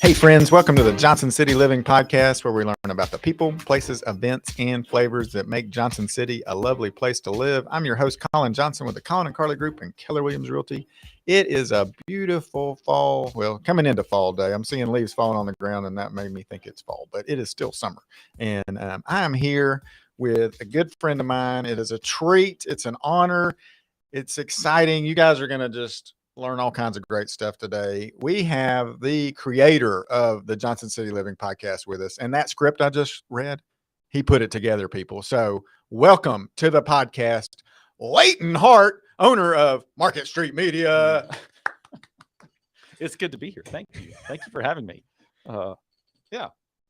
Hey friends, welcome to the Johnson City Living Podcast, where we learn about the people, places, events, and flavors that make Johnson City a lovely place to live. I'm your host, Colin Johnson, with the Colin and Carly Group and Keller Williams Realty. It is a beautiful fall, coming into fall day. I'm seeing leaves falling on the ground, and that made me think it's fall, but it is still summer. And I am here with a good friend of mine. It is a treat. It's an honor. It's exciting. You guys are going to just learn all kinds of great stuff today. We have the creator of the Johnson City Living Podcast with us. And that script I just read, he put it together, people. So welcome to the podcast, Leighton Hart, owner of Market Street Media. It's good to be here. Thank you. Thank you for having me.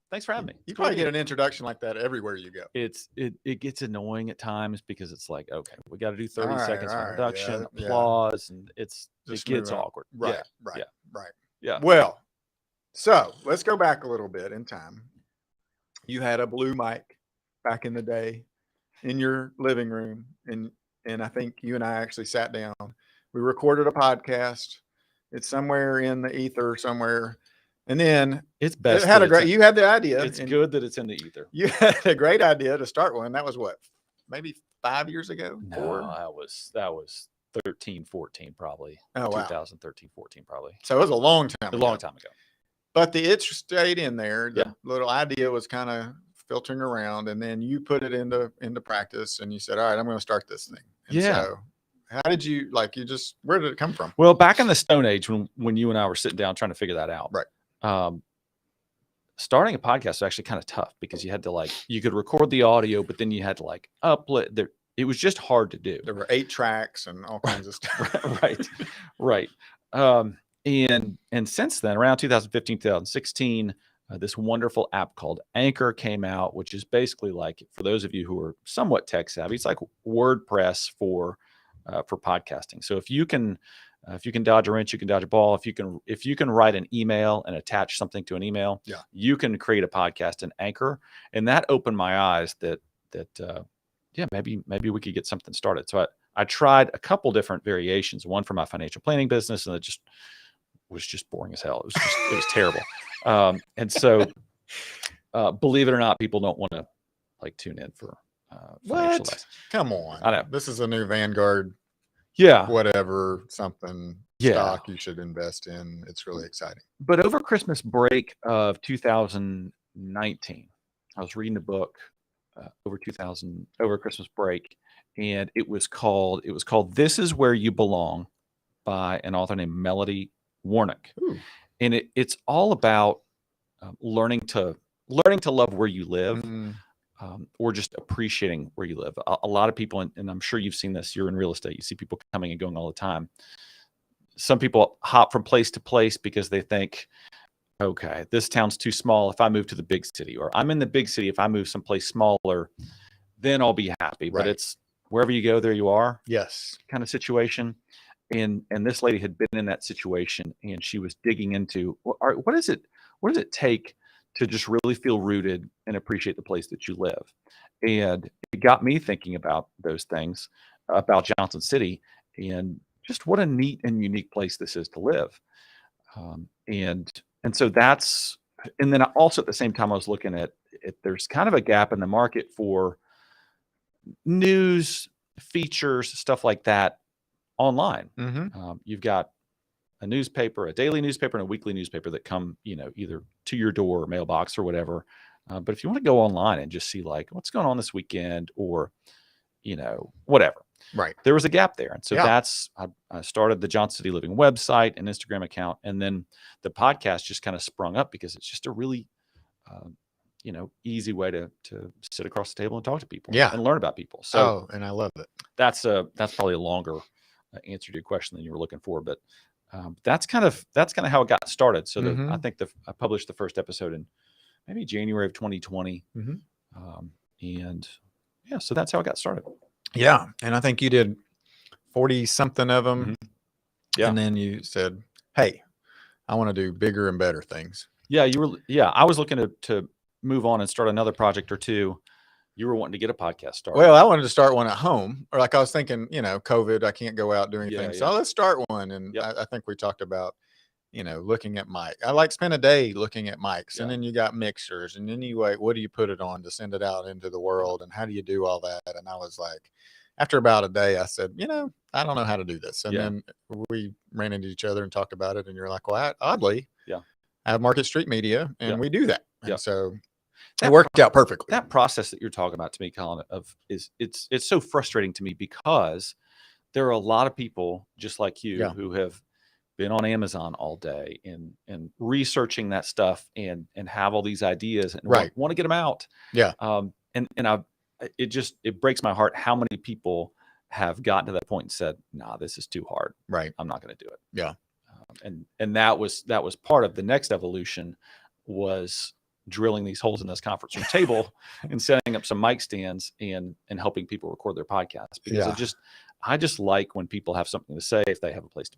Thanks for having me. You probably get an introduction like that everywhere you go. It gets annoying at times because it's like, okay, we got to do 30 seconds of right, introduction, applause, and it gets awkward. Right. Yeah. Well, so let's go back a little bit in time. You had a blue mic back in the day in your living room, and I think you and I actually sat down. We recorded a podcast. It's somewhere in the ether somewhere. And then it's best. You had the idea. It's good that it's in the ether. You had a great idea to start one. That was what, maybe 5 years ago? No, that was 13, 14 probably. Oh, wow. 2013, 14 probably. So it was a long time ago. A long time ago. But the itch stayed in there. The little idea was kind of filtering around, and then you put it into practice, and you said, all right, I'm going to start this thing. And so how did you, where did it come from? Well, back in the Stone Age, when you and I were sitting down trying to figure that out. Right. Starting a podcast was actually kind of tough because you had to you could record the audio, but then you had to upload there. It was just hard to do. There were 8 tracks and all kinds of stuff. Right. And since then, around 2015, 2016, this wonderful app called Anchor came out, which is basically for those of you who are somewhat tech savvy, it's like WordPress for podcasting. So if you can dodge a wrench, you can dodge a ball. If you can write an email and attach something to an email, you can create a podcast in Anchor. And that opened my eyes that maybe we could get something started. So I tried a couple different variations, one for my financial planning business, and it just was just boring as hell. It was terrible. And so believe it or not, people don't want to tune in for financial advice. Come on. I know. This is a new Vanguard. Whatever, something stock you should invest in. It's really exciting. But over Christmas break of 2019, I was reading a book over Christmas break, and it was called This Is Where You Belong by an author named Melody Warnick. Ooh. And it's all about learning to love where you live. Or just appreciating where you live. A lot of people, and I'm sure you've seen this, you're in real estate, you see people coming and going all the time. Some people hop from place to place because they think, okay, this town's too small. If I move to the big city, or I'm in the big city, if I move someplace smaller, then I'll be happy. Right. But it's wherever you go, there you are. Yes. Kind of situation. And this lady had been in that situation, and she was digging into, what does it take to just really feel rooted and appreciate the place that you live. And it got me thinking about those things, about Johnson City, and just what a neat and unique place this is to live. And so and then also at the same time, I was looking at it, there's kind of a gap in the market for news, features, stuff like that online. You've got a newspaper, a daily newspaper, and a weekly newspaper that come, either to your door or mailbox or whatever. But if you want to go online and just see what's going on this weekend or, whatever. Right. There was a gap there. And so I started the Johnson City Living website and Instagram account. And then the podcast just kind of sprung up because it's just a really, easy way to sit across the table and talk to people and learn about people. So, and I love it. That's probably a longer answer to your question than you were looking for, but that's kind of how it got started. So I think I published the first episode in maybe January of 2020. So that's how it got started. Yeah. And I think you did 40 something of them. Yeah. And then you said, hey, I want to do bigger and better things. Yeah. I was looking to move on and start another project or two. You were wanting to get a podcast started. Well, I wanted to start one at home, or I was thinking, COVID, I can't go out do anything. So let's start one. And I think we talked about looking at mic. I like spend a day looking at mics, and Yeah. then you got mixers, and then you wait, what do you put it on to send it out into the world, and how do you do all that? And I was like, after about a day, I said, I don't know how to do this. And Yeah. then we ran into each other and talked about it, and you're like, well, oddly, Yeah. I have Market Street Media, and Yeah. we do that. And Yeah. so it worked out perfectly. That process that you're talking about to me, Colin, it's so frustrating to me because there are a lot of people just like you Yeah. who have been on Amazon all day and researching that stuff and have all these ideas and Right. want to get them out. Yeah. It breaks my heart how many people have gotten to that point and said, nah, this is too hard. Right. I'm not going to do it. Yeah. And that was part of the next evolution, was drilling these holes in this conference room table and setting up some mic stands and helping people record their podcasts, because Yeah. I just like when people have something to say, if they have a place to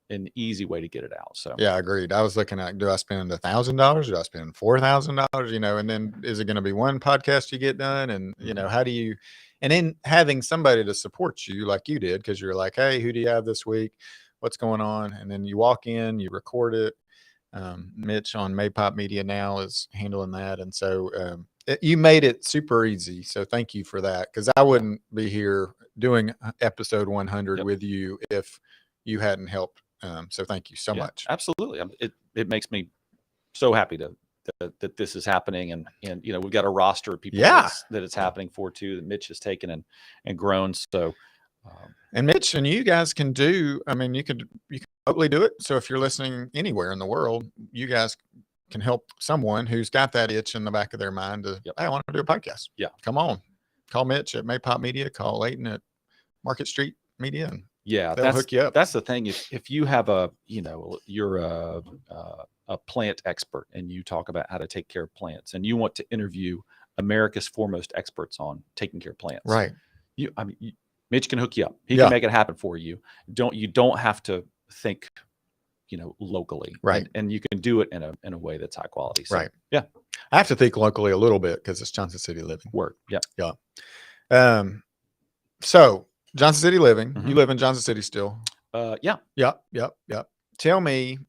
an easy way to get it out. So yeah, agreed. I was looking at, do I spend $1,000? Do I spend $4,000? And then is it going to be one podcast you get done? And how do you, and then having somebody to support you like you did, because you're like, hey, who do you have this week? What's going on? And then you walk in, you record it. Mitch on Maypop Media now is handling that, and so you made it super easy. So thank you for that, because I wouldn't be here doing episode 100 with you if you hadn't helped. So thank you so much. Absolutely. It makes me so happy that this is happening, and we've got a roster of people that it's happening for too, that Mitch has taken and grown. So and Mitch and you guys can do, you can totally do it. So if you're listening anywhere in the world, you guys can help someone who's got that itch in the back of their mind to, hey, I want to do a podcast. Yeah. Come on, call Mitch at Maypop Media, call Leighton at Market Street Media, and they'll hook you up. That's the thing. If you have you're a plant expert and you talk about how to take care of plants, and you want to interview America's foremost experts on taking care of plants, right? Mitch can hook you up. He can make it happen for you. You don't have to think, locally, right? And you can do it in a way that's high quality. So, right. Yeah. I have to think locally a little bit because it's Johnson City Living. Work. Yeah. Yeah. So Johnson City Living, you live in Johnson City still? Yeah. Yep. Tell me,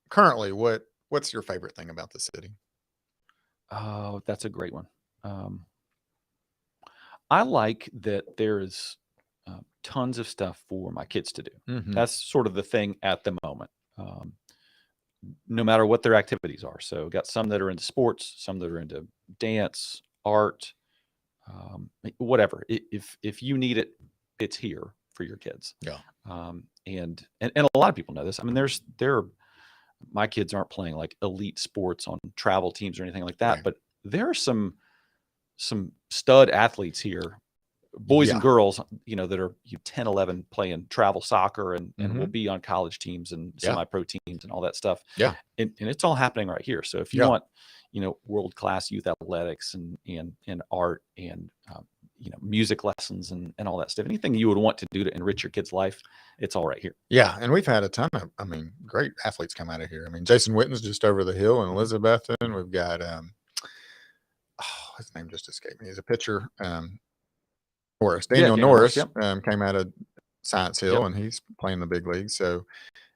currently, what's your favorite thing about the city? Oh, that's a great one. I like that there's tons of stuff for my kids to do. That's sort of the thing at the moment. No matter what their activities are. So got some that are into sports, some that are into dance, art, whatever. If you need it, it's here for your kids. Yeah. And a lot of people know this. My kids aren't playing like elite sports on travel teams or anything like that, but there are some stud athletes here, boys and girls, that are 10, 11 playing travel soccer and will be on college teams and semi-pro teams and all that stuff. Yeah. And it's all happening right here. So if you want, world-class youth athletics and art and, music lessons and all that stuff, anything you would want to do to enrich your kid's life, it's all right here. Yeah. And we've had a ton of, great athletes come out of here. Jason Witten's just over the hill in Elizabethton. We've got, his name just escaped me. He's a pitcher. Daniel Norris came out of Science Hill, and he's playing the big leagues. So,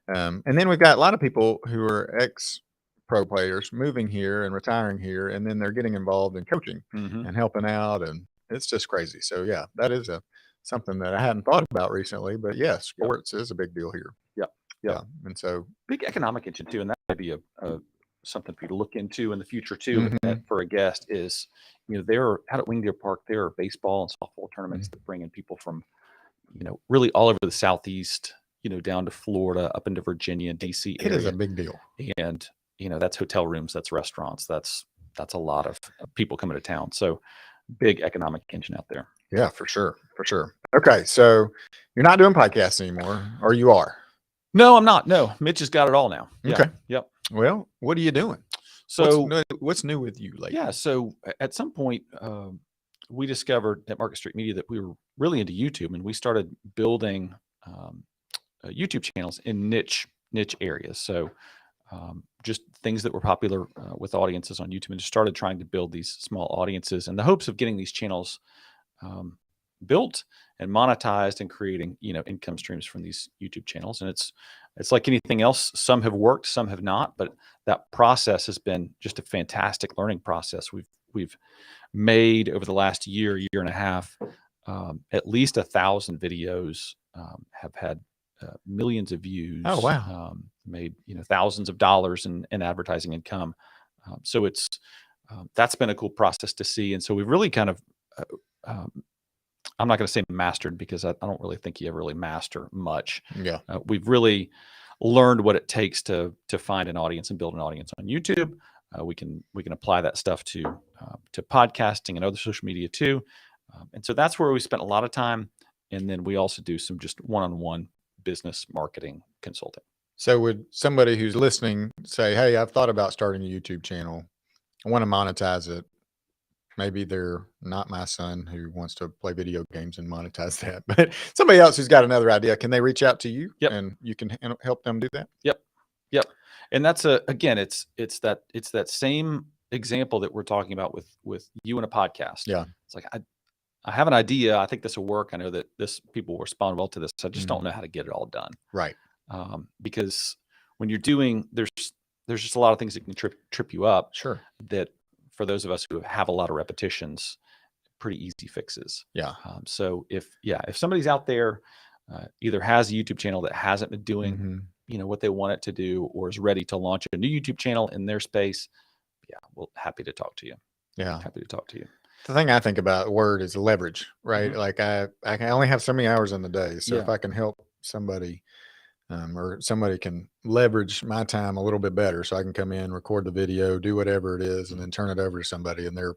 and then we've got a lot of people who are ex-pro players moving here and retiring here, and then they're getting involved in coaching and helping out, and it's just crazy. So, yeah, that is something that I hadn't thought about recently, but sports is a big deal here. Yeah, and so big economic engine too, and that might be a something for you to look into in the future too. For a guest is, there are out at Wingdale Park, there are baseball and softball tournaments that bring in people from, really all over the Southeast, down to Florida, up into Virginia and DC area. It is a big deal. And, that's hotel rooms, that's restaurants, that's a lot of people coming to town. So big economic engine out there. Yeah, for sure. Okay. So you're not doing podcasts anymore, or you are? No, I'm not. No, Mitch has got it all now. Okay. Yep. Well, what are you doing? So what's new with you lately? Yeah. So at some point, we discovered at Market Street Media that we were really into YouTube, and we started building YouTube channels in niche areas. So just things that were popular with audiences on YouTube, and just started trying to build these small audiences in the hopes of getting these channels built and monetized and creating, income streams from these YouTube channels. And it's like anything else. Some have worked, some have not, but that process has been just a fantastic learning process. We've made over the last year and a half, at least 1,000 videos, have had millions of views. Oh, wow. Made thousands of dollars in advertising income. So that's been a cool process to see. And so we've really kind of, I'm not going to say mastered, because I don't really think you ever really master much. Yeah. We've really learned what it takes to find an audience and build an audience on YouTube. We can apply that stuff to podcasting and other social media too. And so that's where we spent a lot of time. And then we also do some just one-on-one business marketing consulting. So would somebody who's listening say, hey, I've thought about starting a YouTube channel. I want to monetize it. Maybe they're not my son who wants to play video games and monetize that, but somebody else who's got another idea. Can they reach out to you? Yep. And you can help them do that? Yep. And that's again, it's that same example that we're talking about with you and a podcast. Yeah. It's like, I have an idea. I think this will work. I know that people will respond well to this. I just don't know how to get it all done. Right. Because when you're doing, there's just a lot of things that can trip you up. Sure. That for those of us who have a lot of repetitions, pretty easy fixes. Yeah. So if somebody's out there, either has a YouTube channel that hasn't been doing, what they want it to do, or is ready to launch a new YouTube channel in their space, well, happy to talk to you. Yeah. Happy to talk to you. The thing I think about word is leverage, right? Like I can only have so many hours in the day. So if I can help somebody, or somebody can leverage my time a little bit better, so I can come in, record the video, do whatever it is, and then turn it over to somebody, and they're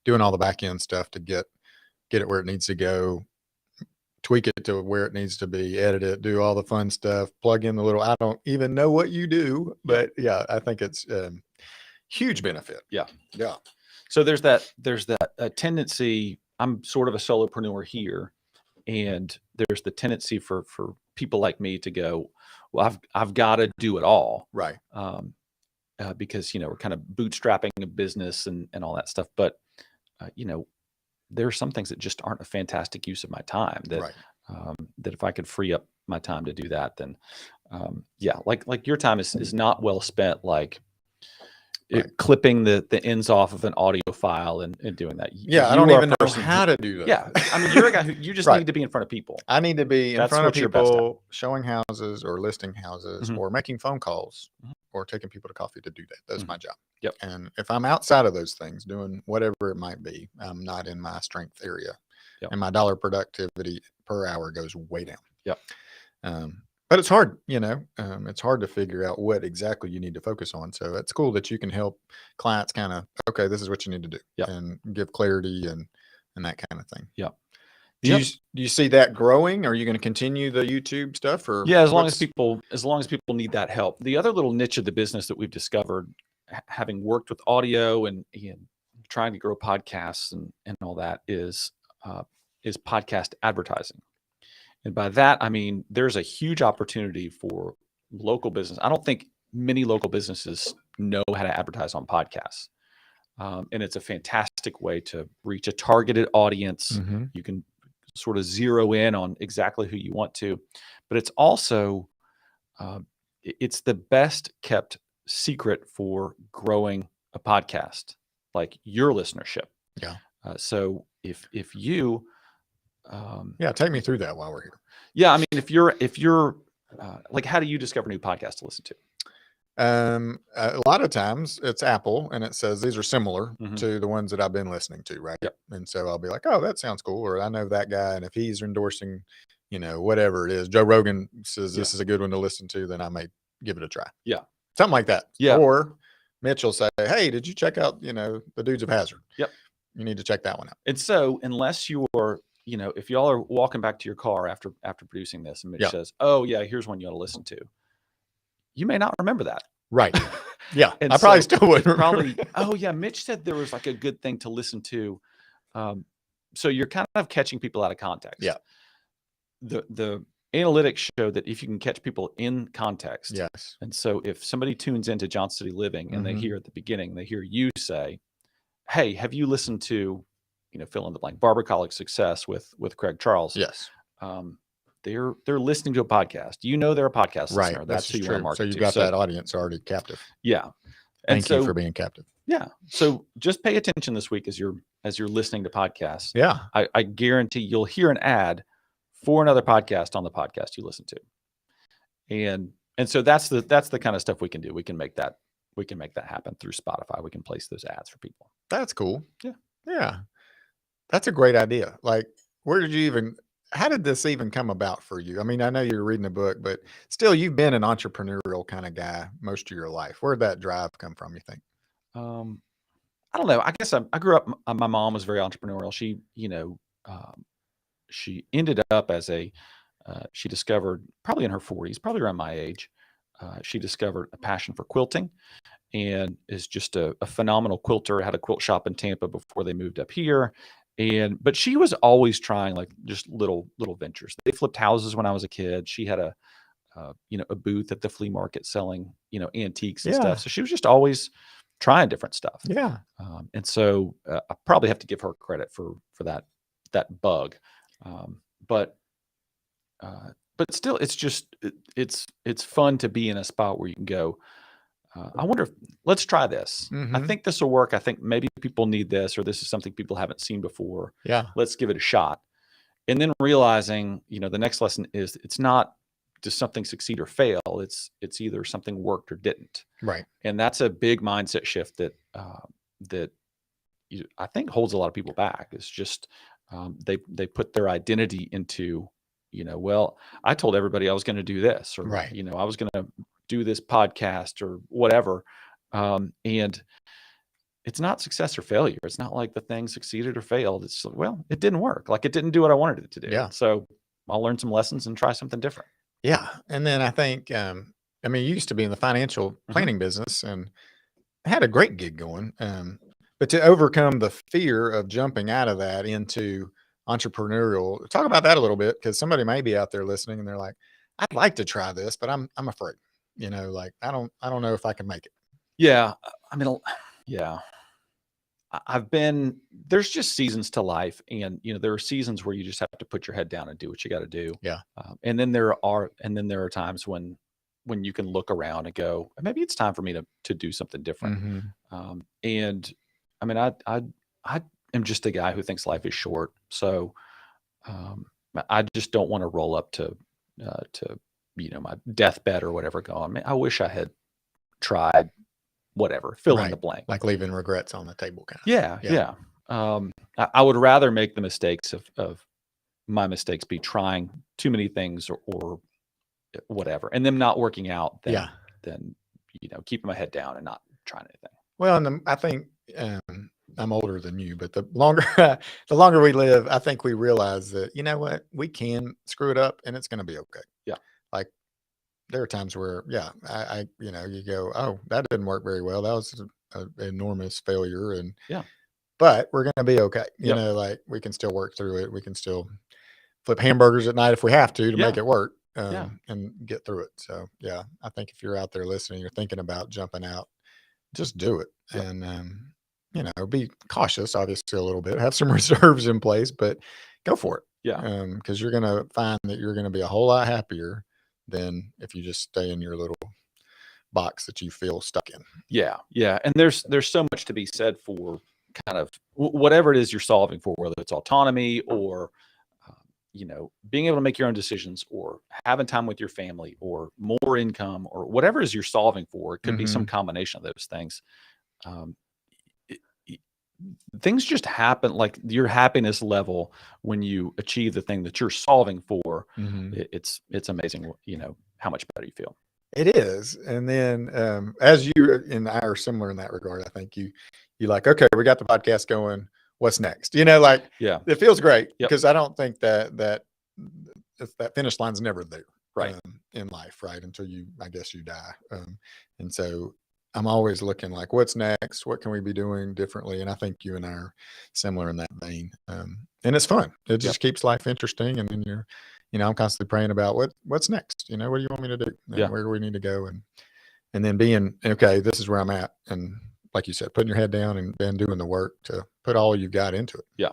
doing all the back end stuff to get it where it needs to go, tweak it to where it needs to be, edit it, do all the fun stuff, plug in the little, I don't even know what you do, but I think it's huge benefit. Yeah. So there's that tendency. I'm sort of a solopreneur here, and there's the tendency for people like me to go, well, I've got to do it all. Right. Because, we're kind of bootstrapping a business and all that stuff. But, there are some things that just aren't a fantastic use of my time that, that if I could free up my time to do that, then, like your time is not well spent, like clipping the ends off of an audio file and doing that. I don't even know how to do that. Yeah. I mean, you're a guy who you just need to be in front of people. I need to be in front of people, showing houses or listing houses or making phone calls or taking people to coffee to do that. That's my job. Yep. And if I'm outside of those things, doing whatever it might be, I'm not in my strength area. And my dollar productivity per hour goes way down. Yep. But it's hard, it's hard to figure out what exactly you need to focus on. So it's cool that you can help clients kind of, okay, this is what you need to do and give clarity and that kind of thing. Yeah. Do you see that growing? Are you going to continue the YouTube stuff, or as long as people need that help? The other little niche of the business that we've discovered, having worked with audio and trying to grow podcasts and all that, is podcast advertising. And by that, I mean, there's a huge opportunity for local business. I don't think many local businesses know how to advertise on podcasts. And it's a fantastic way to reach a targeted audience. You can sort of zero in on exactly who you want to, but it's also, it's the best kept secret for growing a podcast, like your listenership. Yeah. So if you, take me through that while we're here. I mean, if you're like, how do you discover new podcasts to listen to? A lot of times it's Apple, and it says these are similar to the ones that I've been listening to, right? Yep. And so I'll be like, oh, that sounds cool, or I know that guy, and if he's endorsing, whatever it is, Joe Rogan says this is a good one to listen to, then I may give it a try. Yeah. Something like that. Yeah. Or Mitch will say, hey, did you check out, the Dudes of Hazard? Yep. You need to check that one out. And so unless you're, if y'all are walking back to your car after producing this, and Mitch says, oh yeah, here's one you ought to listen to, you may not remember that. Right. Yeah. And I probably still wouldn't. Probably. Oh yeah. Mitch said there was like a good thing to listen to. So you're kind of catching people out of context. Yeah. The analytics show that if you can catch people in context. Yes. And so if somebody tunes into Johnson City Living and they hear at the beginning, they hear you say, hey, have you listened to fill in the blank, Barber College Success with Craig Charles. Yes. They're listening to a podcast. They're a podcast Right. listener. That's That's who you want to true. market So you've to. got that audience already captive. Yeah. And Thank you for being captive. Yeah. So just pay attention this week as you're listening to podcasts. Yeah. I guarantee you'll hear an ad for another podcast on the podcast you listen to. And so that's the kind of stuff we can do. We can make that happen through Spotify. We can place those ads for people. That's cool. Yeah. Yeah. That's a great idea. Like, how did this even come about for you? I mean, I know you're reading a book, but still you've been an entrepreneurial kind of guy most of your life. Where'd that drive come from, you think? I don't know. I guess I grew up, my mom was very entrepreneurial. She, she ended up as she discovered probably in her 40s, probably around my age, she discovered a passion for quilting and is just a phenomenal quilter. Had a quilt shop in Tampa before they moved up here. But she was always trying like just little ventures. They flipped houses when I was a kid. She had a booth at the flea market selling, antiques and stuff. So she was just always trying different stuff. Yeah. And so I probably have to give her credit for that bug. But still, it's just, it's fun to be in a spot where you can go, I wonder if, let's try this. I think this will work. I think maybe people need this, or this is something people haven't seen before. Yeah. Let's give it a shot. And then realizing, the next lesson is it's not does something succeed or fail. It's either something worked or didn't. Right. And that's a big mindset shift that I think holds a lot of people back. It's just they put their identity into, well, I told everybody I was going to do this, or right. I was going to do this podcast or whatever. And it's not success or failure. It's not like the thing succeeded or failed. It's well, it didn't work. Like it didn't do what I wanted it to do. Yeah. So I'll learn some lessons and try something different. Yeah. And then I think, you used to be in the financial planning business and had a great gig going. But to overcome the fear of jumping out of that into entrepreneurial, talk about that a little bit, because somebody may be out there listening and they're like, I'd like to try this, but I'm afraid, like I don't know if I can make it. Yeah. Yeah. There's just seasons to life, and there are seasons where you just have to put your head down and do what you got to do. Yeah. And then there are times when you can look around and go, maybe it's time for me to do something different. And I am just a guy who thinks life is short. So I just don't want to roll up to my deathbed or whatever going, I wish I had tried whatever, fill in the blank. Like leaving regrets on the table. Kind of. Yeah. I would rather make the mistakes of my mistakes be trying too many things or whatever, and them not working out than keeping my head down and not trying anything. Well, and I think I'm older than you, but the longer we live, I think we realize that, what, we can screw it up and it's going to be okay. Yeah. Like there are times where, you go, oh, that didn't work very well. That was an enormous failure. And but we're going to be okay. Like we can still work through it. We can still flip hamburgers at night if we have to make it work and get through it. So yeah, I think if you're out there listening, you're thinking about jumping out, just do it. And, be cautious, obviously a little bit, have some reserves in place, but go for it. Yeah. Because you're going to find that you're going to be a whole lot happier than if you just stay in your little box that you feel stuck in. Yeah. Yeah. And there's so much to be said for kind of whatever it is you're solving for, whether it's autonomy or, being able to make your own decisions or having time with your family or more income or whatever it is you're solving for. It could be some combination of those things. Things just happen, like your happiness level when you achieve the thing that you're solving for. It's amazing, how much better you feel. It is. And then as you and I are similar in that regard, I think you like, okay, we got the podcast going. What's next? It feels great because I don't think that finish line's never there, right? In life, right? Until I guess you die. And so I'm always looking like, what's next? What can we be doing differently? And I think you and I are similar in that vein. And it's fun. It just keeps life interesting. And then I'm constantly praying about what's next. What do you want me to do? And where do we need to go? And then being, okay, this is where I'm at. And like you said, putting your head down and then doing the work to put all you've got into it. Yeah.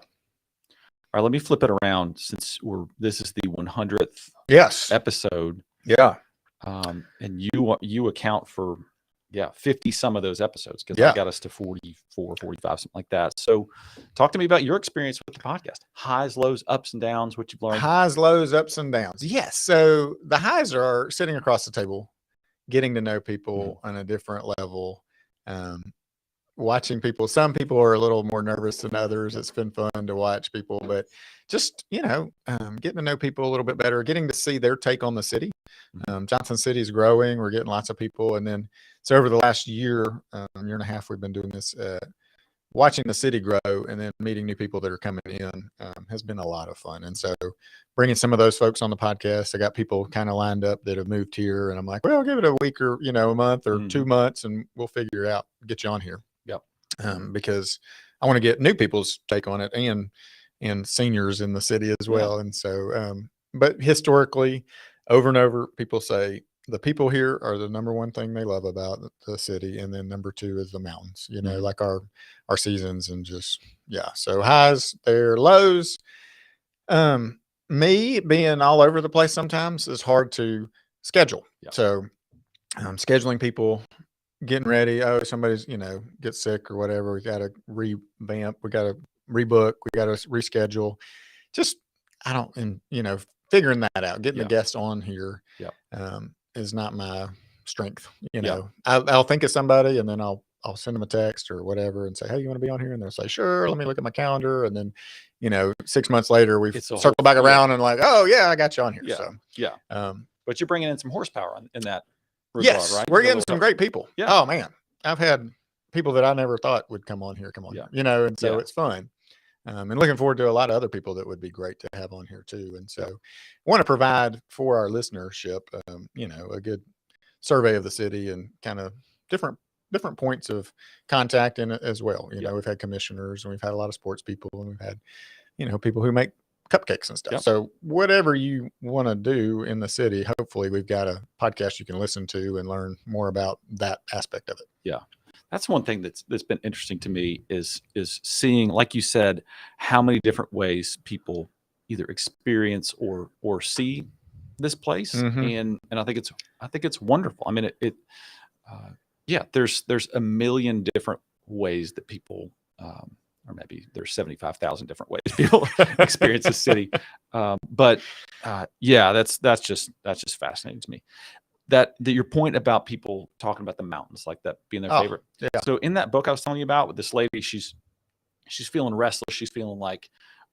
right, let me flip it around since this is the 100th Yes. episode. Yeah. And you account for 50 some of those episodes, because Yeah. I got us to 44, 45, something like that. So talk to me about your experience with the podcast. Highs, lows, ups and downs, what you've learned. Highs, lows, ups and downs. Yes. So the highs are sitting across the table, getting to know people on a different level, watching people. Some people are a little more nervous than others. It's been fun to watch people, but just, getting to know people a little bit better, getting to see their take on the city. Johnson City is growing. We're getting lots of people. And then, so over the last year and a half, we've been doing this, watching the city grow and then meeting new people that are coming in has been a lot of fun. And so bringing some of those folks on the podcast, I got people kind of lined up that have moved here, and I'm like, well, give it a week or, a month or 2 months and we'll figure it out, get you on here. Yep. Because I want to get new people's take on it and seniors in the city as well. And so, but historically, over and over, people say the people here are the number one thing they love about the city. And then number two is the mountains, like our seasons and just, So highs, there, lows. Me being all over the place sometimes is hard to schedule. So scheduling people, getting ready. Oh, somebody's, gets sick or whatever. We got to revamp. We got to rebook. We got to reschedule. Just, figuring that out, getting the guests on here is not my strength. I'll think of somebody and then I'll send them a text or whatever and say, hey, you want to be on here? And they'll say, sure, let me look at my calendar. And then, 6 months later, we've circled back around and like, oh yeah, I got you on here. But you're bringing in some horsepower in that regard, right? We're getting some great people. Oh man, I've had people that I never thought would come on here, and so it's fun. And looking forward to a lot of other people that would be great to have on here too. And so I want to provide for our listenership, a good survey of the city and kind of different points of contact in it as well. We've had commissioners and we've had a lot of sports people and we've had, people who make cupcakes and stuff. So whatever you want to do in the city, hopefully we've got a podcast you can listen to and learn more about that aspect of it. Yeah. That's one thing that's been interesting to me is seeing, like you said, how many different ways people either experience or see this place. And I think it's wonderful. I mean, there's a million different ways that people, or maybe there's 75,000 different ways people experience the city. But that's just fascinating to me. That your point about people talking about the mountains, like that being their favorite. Yeah. So in that book I was telling you about with this lady, she's feeling restless. She's feeling like,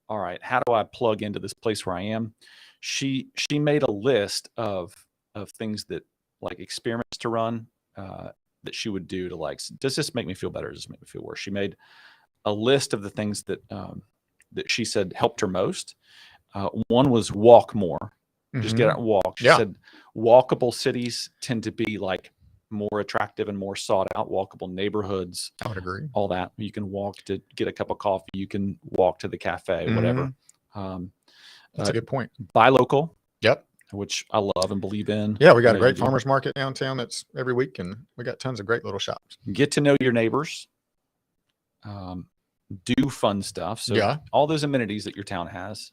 all right, how do I plug into this place where I am? She made a list of things that, like, experiments to run that she would do to, like, does this make me feel better? Does this make me feel worse? She made a list of the things that she said helped her most. One was walk more. Just get out and walk. She said walkable cities tend to be like more attractive and more sought out. Walkable neighborhoods. I would agree. All that. You can walk to get a cup of coffee. You can walk to the cafe, whatever. That's a good point. Buy local. Yep. Which I love and believe in. Yeah, we got a great farmers market downtown that's every week, and we got tons of great little shops. Get to know your neighbors. Do fun stuff. So all those amenities that your town has.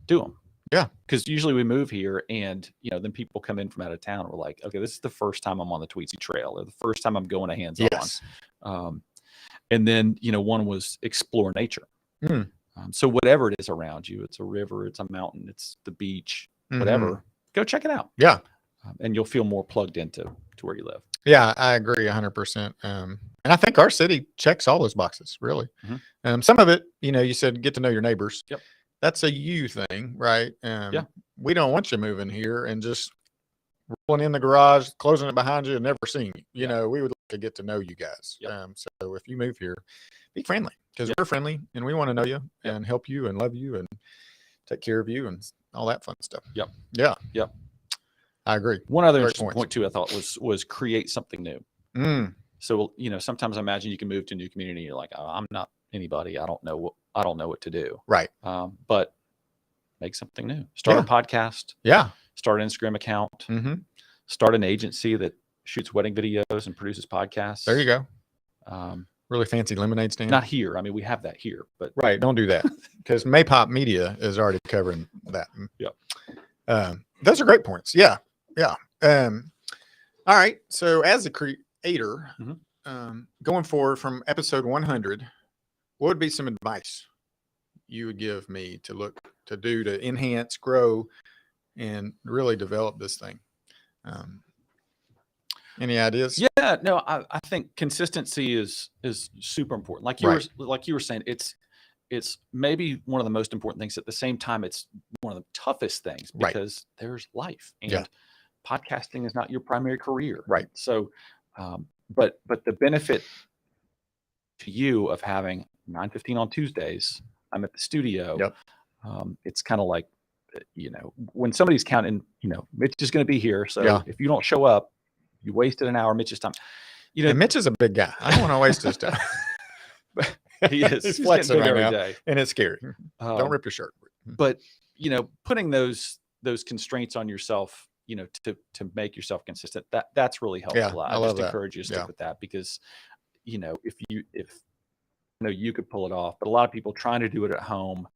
Do them. Yeah. Because usually we move here and, then people come in from out of town. We're like, okay, this is the first time I'm on the Tweetsie Trail, or the first time I'm going to hands on. And then, one was explore nature. So whatever it is around you, it's a river, it's a mountain, it's the beach, whatever, go check it out. Yeah. And you'll feel more plugged into where you live. Yeah, I agree 100%. And I think our city checks all those boxes, really. Some of it, you said get to know your neighbors. Yep. That's a you thing, right? We don't want you moving here and just rolling in the garage, closing it behind you and never seeing you. We would like to get to know you guys. So if you move here, be friendly, because we're friendly and we want to know you and help you and love you and take care of you and all that fun stuff. Yeah. I agree. One other interesting point too, I thought was create something new. So, sometimes I imagine you can move to a new community. You're like, oh, I'm not anybody. I don't know what to do. Right. But make something new. Start a podcast. Start an Instagram account. Start an agency that shoots wedding videos and produces podcasts. There you go. really fancy lemonade stand. Not here. I mean, we have that here, but Right. Don't do that because Maypop Media is already covering that. Yep. Those are great points. Yeah. Yeah. All right. So as a creator, going forward from episode 100, what would be some advice you would give me to do to enhance, grow, and really develop this thing? Any ideas? Yeah, no, I think consistency is super important. Like you were saying, it's maybe one of the most important things. At the same time, it's one of the toughest things because there's life, and podcasting is not your primary career. Right. So, but the benefit to you of having 9:15 on Tuesdays, I'm at the studio. Yep. It's kind of like, when somebody's counting, Mitch is going to be here. So if you don't show up, you wasted an hour of Mitch's time. And Mitch is a big guy. I don't want to waste his time. He is. He's flexing right every now, day. and it's scary. Don't rip your shirt. But putting those constraints on yourself, to make yourself consistent, that's really helpful. Yeah, I just encourage you to stick with that because, if you could pull it off, but a lot of people trying to do it at home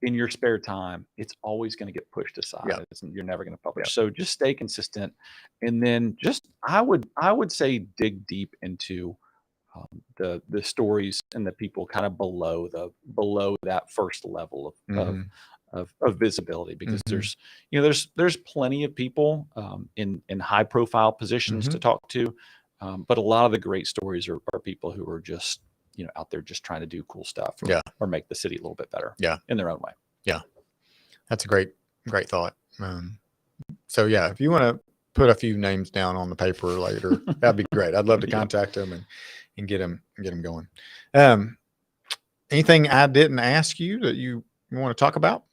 in your spare time, it's always going to get pushed aside. Yeah. You're never going to publish. So just stay consistent. And then I would say dig deep into the stories and the people kind of below that first level of visibility, because there's plenty of people in high profile positions to talk to. But a lot of the great stories are people who are just, out there just trying to do cool stuff or make the city a little bit better in their own way. Yeah. That's a great thought. So if you want to put a few names down on the paper later, that'd be great. I'd love to contact them and get them going. Anything I didn't ask you that you want to talk about?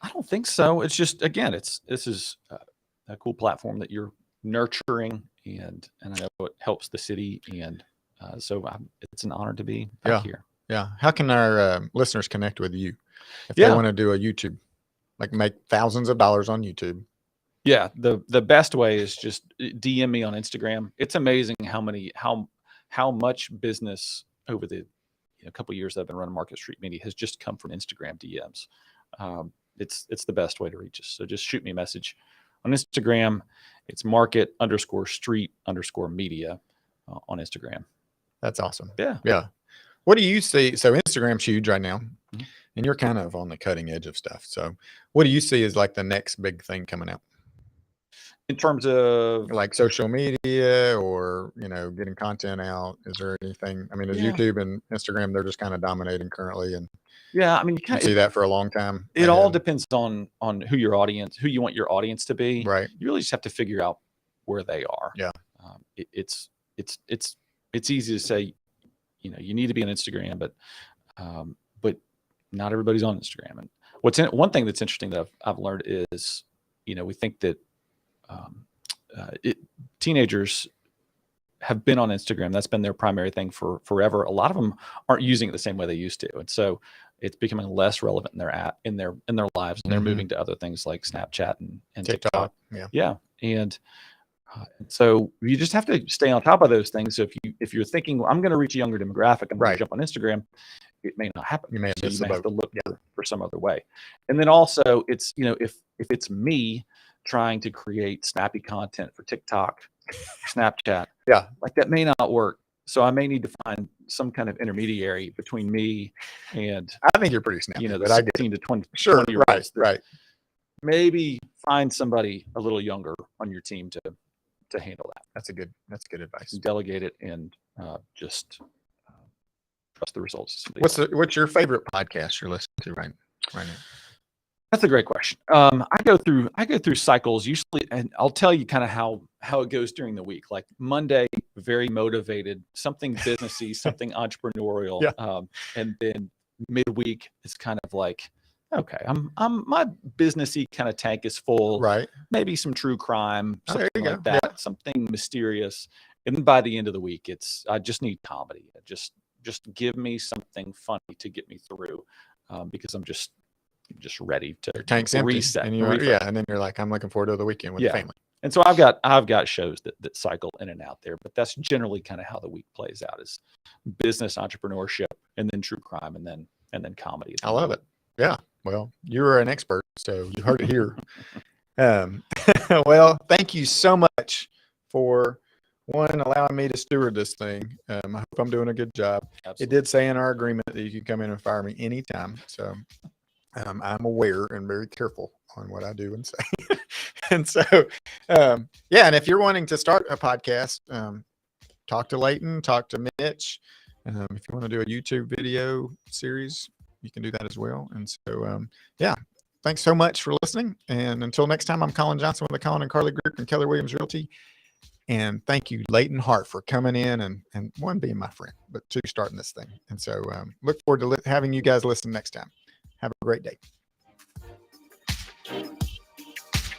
I don't think so. It's just, again, this is a cool platform that you're nurturing, and I know it helps the city, and so it's an honor to be back here. Yeah. How can our listeners connect with you if they want to do a YouTube, like make thousands of dollars on YouTube? Yeah. The best way is just DM me on Instagram. It's amazing how much business over the couple of years that I've been running Market Street Media has just come from Instagram DMs. It's the best way to reach us. So just shoot me a message on Instagram. It's market_street_media on Instagram. That's awesome. Yeah. Yeah. What do you see? So Instagram's huge right now, and you're kind of on the cutting edge of stuff. So what do you see as like the next big thing coming out? In terms of like social media or, getting content out, is there anything? I mean, is YouTube and Instagram, they're just kind of dominating currently, and I mean, you can see that for a long time. It all depends on who you want your audience to be. Right. You really just have to figure out where they are. Yeah. It's easy to say, you need to be on Instagram, but not everybody's on Instagram. And one thing that's interesting that I've learned is, we think that teenagers have been on Instagram. That's been their primary thing for forever. A lot of them aren't using it the same way they used to, and so it's becoming less relevant in their lives, and they're moving to other things like Snapchat and TikTok. Yeah, and so you just have to stay on top of those things. So if you're thinking, well, I'm going to reach a younger demographic, I'm going to jump on Instagram, it may not happen. You may have to look for some other way. And then also, it's if it's me trying to create snappy content for TikTok, Snapchat, like that may not work. So I may need to find some kind of intermediary between me and I think you're pretty snappy, the 16 to 20. Sure, 20 right. Maybe find somebody a little younger on your team to handle that. That's good advice. Delegate it and just trust the results. What's your favorite podcast you're listening to right now? That's a great question. I go through cycles usually, and I'll tell you kind of how it goes during the week. Like Monday, very motivated, something businessy, something entrepreneurial, and then midweek is kind of like, okay, I'm my businessy kind of tank is full. Right. Maybe some true crime, something like that, something mysterious. And then by the end of the week, I just need comedy. Just give me something funny to get me through, because I'm just ready to your tank's empty, reset. and and then you're like, I'm looking forward to the weekend with the family. And so I've got shows that cycle in and out there, but that's generally kind of how the week plays out: is business, entrepreneurship, and then true crime, and then comedy. I love it. Yeah. Well, you're an expert, so you heard it here. Well, thank you so much for allowing me to steward this thing. I hope I'm doing a good job. Absolutely. It did say in our agreement that you can come in and fire me anytime. So I'm aware and very careful on what I do and say. And so, yeah. And if you're wanting to start a podcast, talk to Leighton, talk to Mitch. If you want to do a YouTube video series, you can do that as well. And so, yeah. Thanks so much for listening. And until next time, I'm Colin Johnson with the Colin and Carly Group and Keller Williams Realty. And thank you, Leighton Hart, for coming in and one, being my friend, but two, starting this thing. And so look forward to having you guys listen next time. Have a great day.